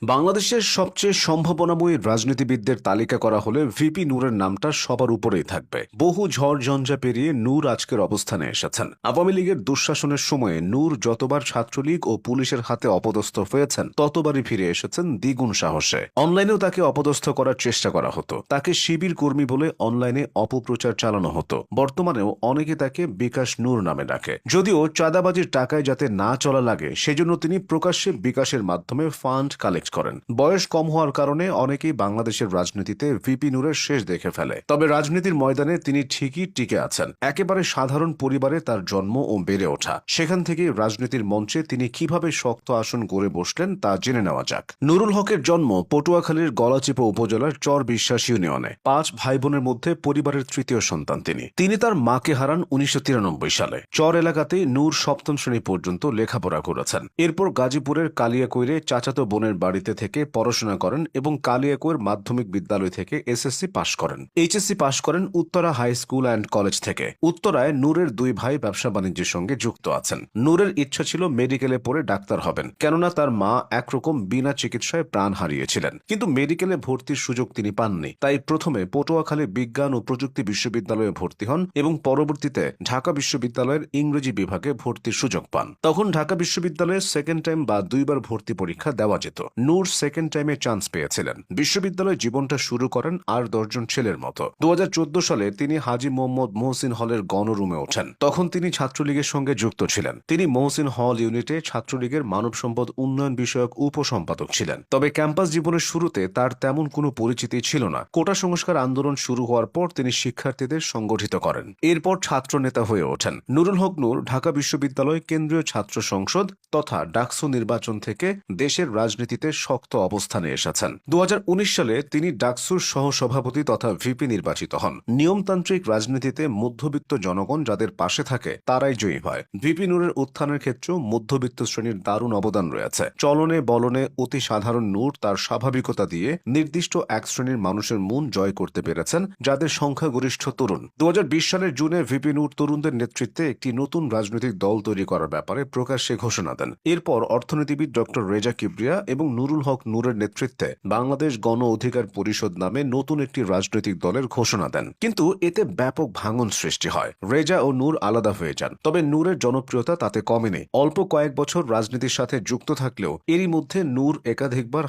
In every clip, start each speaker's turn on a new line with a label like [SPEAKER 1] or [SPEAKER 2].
[SPEAKER 1] বাংলাদেশের সবচেয়ে সম্ভাবনাময়ী রাজনীতিবিদদের তালিকা করা হলে ভিপি নূরের নামটা সবার উপরেই থাকবে। বহু ঝড় ঝঞ্ঝা পেরিয়ে নূর আজকের অবস্থানে এসেছেন। আওয়ামী লীগের দুঃশাসনের সময়ে নূর যতবার ছাত্রলীগ ও পুলিশের হাতে অপদস্থ হয়েছেন ততবারই ফিরে এসেছেন দ্বিগুণ সাহসে। অনলাইনেও তাকে অপদস্থ করার চেষ্টা করা হতো, তাকে শিবির কর্মী বলে অনলাইনে অপপ্রচার চালানো হতো। বর্তমানেও অনেকে তাকে বিকাশ নূর নামে ডাকে। যদিও চাঁদাবাজির টাকায় যাতে না চলা লাগে সেজন্য তিনি প্রকাশ্যে বিকাশের মাধ্যমে ফান্ড কালেক্ট করেন। বয়স কম হওয়ার কারণে অনেকেই বাংলাদেশের রাজনীতিতে ভিপি নূরের শেষ দেখে ফেলে। তবে রাজনীতির ময়দানে তিনি ঠিকই টিকে আছেন। একেবারে সাধারণ পরিবারে তার জন্ম ও বেড়ে ওঠা, সেখান থেকে রাজনীতির মঞ্চে তিনি কিভাবে শক্ত আসন গড়ে বসলেন তা জেনে নেওয়া যাক। নুরুল হকের জন্ম পটুয়াখালীর গলাচিপা উপজেলার চর বিশ্বাস ইউনিয়নে। 5 ভাই বোনের মধ্যে পরিবারের তৃতীয় সন্তান তিনি তার মাকে হারান 1993 সালে। চর এলাকাতেই নূর 7ম শ্রেণী পর্যন্ত লেখাপড়া করেছেন। এরপর গাজীপুরের কালিয়াকৈরে চাচাতো বোনের বাড়িতে থেকে পড়াশোনা করেন এবং কালিয়াকৈর মাধ্যমিক বিদ্যালয় থেকে এসএসসি পাশ করেন। এইচএসসি পাশ করেন Uttara high school and college থেকে। উত্তরায় নূরের 2 ভাই ব্যবসা বাণিজ্যের সঙ্গে যুক্ত আছেন। নূরের ইচ্ছা ছিল মেডিকেলে পড়ে ডাক্তার হবেন, কেননা তার মা একরকম বিনা চিকিৎসায় প্রাণ হারিয়েছিলেন। কিন্তু মেডিকেলে ভর্তির সুযোগ তিনি পাননি। তাই প্রথমে পটুয়াখালী বিজ্ঞান ও প্রযুক্তি বিশ্ববিদ্যালয়ে ভর্তি হন এবং পরবর্তীতে ঢাকা বিশ্ববিদ্যালয়ের ইংরেজি বিভাগে ভর্তির সুযোগ পান। তখন ঢাকা বিশ্ববিদ্যালয়ে সেকেন্ড টাইম বা 2 বার ভর্তি পরীক্ষা দেওয়া যেত। নূর সেকেন্ড টাইমে চান্স পেয়েছিলেন। বিশ্ববিদ্যালয় জীবনটা শুরু করেন আর 10 জন ছেলের মতো। 2014 সালে তিনি হাজী মোহাম্মদ মহসিন হলের গণরুমে ওঠেন। তখন তিনি ছাত্রলীগের সঙ্গে যুক্ত ছিলেন। তিনি মহসিন হল ইউনিটে ছাত্রলীগের মানব সম্পদ উন্নয়ন বিষয়ক উপসম্পাদক ছিলেন। তবে ক্যাম্পাস জীবনের শুরুতে তার তেমন কোনো পরিচিতি ছিল না। কোটা সংস্কার আন্দোলন শুরু হওয়ার পর তিনি শিক্ষার্থীদের সংগঠিত করেন। এরপর ছাত্র নেতা হয়ে ওঠেন। নুরুল হক নূর ঢাকা বিশ্ববিদ্যালয় কেন্দ্রীয় ছাত্র সংসদ তথা ডাকসু নির্বাচন থেকে দেশের রাজনীতিতে শক্ত অবস্থানে এসেছেন। 2019 সালে তিনি ডাকসুর সহসভাপতি তথা ভিপি নির্বাচিত হন। নিয়মতান্ত্রিক রাজনীতিতে মধ্যবিত্ত জনগণ যাদের পাশে থাকে তারাই জয়ী হয়। ভিপি নূরের উত্থানের ক্ষেত্রেও মধ্যবিত্ত শ্রেণীর দারুণ অবদান রয়েছে। চলনে বলনে অতি সাধারণ নূর তার স্বাভাবিকতা দিয়ে নির্দিষ্ট এক শ্রেণীর মানুষের মন জয় করতে পেরেছেন, যাদের সংখ্যাগরিষ্ঠ তরুণ। 2020 সালের জুনে ভিপি নূর তরুণদের নেতৃত্বে একটি নতুন রাজনৈতিক দল তৈরি করার ব্যাপারে প্রকাশ্যে ঘোষণা দেন। এরপর অর্থনীতিবিদ ডক্টর রেজা কিবরিয়া এবং নুরুল হক নূরের নেতৃত্বে বাংলাদেশ গণ অধিকার পরিষদ নামে নতুন একটি রাজনৈতিক দলের ঘোষণা দেন। কিন্তু এতে ব্যাপক ভাঙন সৃষ্টি হয়। রেজা ও নূর আলাদা হয়ে যান। তবে নূরের জনপ্রিয়তা তাতে কমেনি। অল্প কয়েক বছর রাজনীতির সাথে যুক্ত থাকলেও এরই মধ্যে নূর একাধিকবার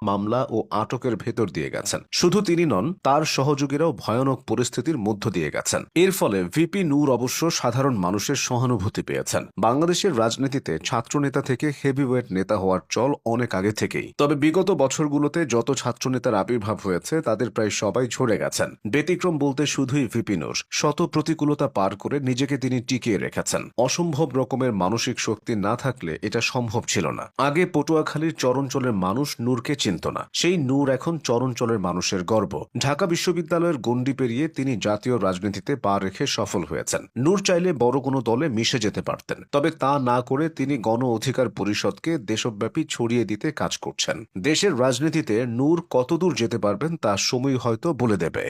[SPEAKER 1] মামলা ও আটকের ভেতর দিয়ে গেছেন। শুধু তিনি নন, তার সহযোগীরাও ভয়ানক পরিস্থিতির মধ্য দিয়ে গেছেন। এর ফলে ভিপি নূর অবশ্য সাধারণ মানুষের সহানুভূতি পেয়েছেন। বাংলাদেশের রাজনীতিতে ছাত্রনেতা থেকে হেভিওয়েট নেতা হওয়ার চল অনেক আগে থেকেই। তবে বিগত বছরগুলোতে যত ছাত্রনেতার আবির্ভাব হয়েছে তাদের প্রায় সবাই ঝরে গেছেন। ব্যতিক্রম বলতে শুধুই ভিপি নূর। শত প্রতিকূলতা পার করে নিজেকে তিনি টিকিয়ে রেখেছেন। অসম্ভব রকমের মানসিক শক্তি না থাকলে এটা সম্ভব ছিল না। আগে পটুয়াখালীর চরাঞ্চলের মানুষ নূরকে চিনত না। সেই নূর এখন চরাঞ্চলের মানুষের গর্ব। ঢাকা বিশ্ববিদ্যালয়ের গণ্ডি পেরিয়ে তিনি জাতীয় রাজনীতিতে পা রেখে সফল হয়েছেন। নূর চাইলে বড় কোনো দলে মিশে যেতে পারতেন, তবে তা না করে তিনি গণ অধিকার পরিষদকে দেশব্যাপী ছড়িয়ে দিতে কাজ করছেন। দেশের রাজনীতিতে নূর কতদূর যেতে পারবেন তা সময় হয়তো বলে দেবে।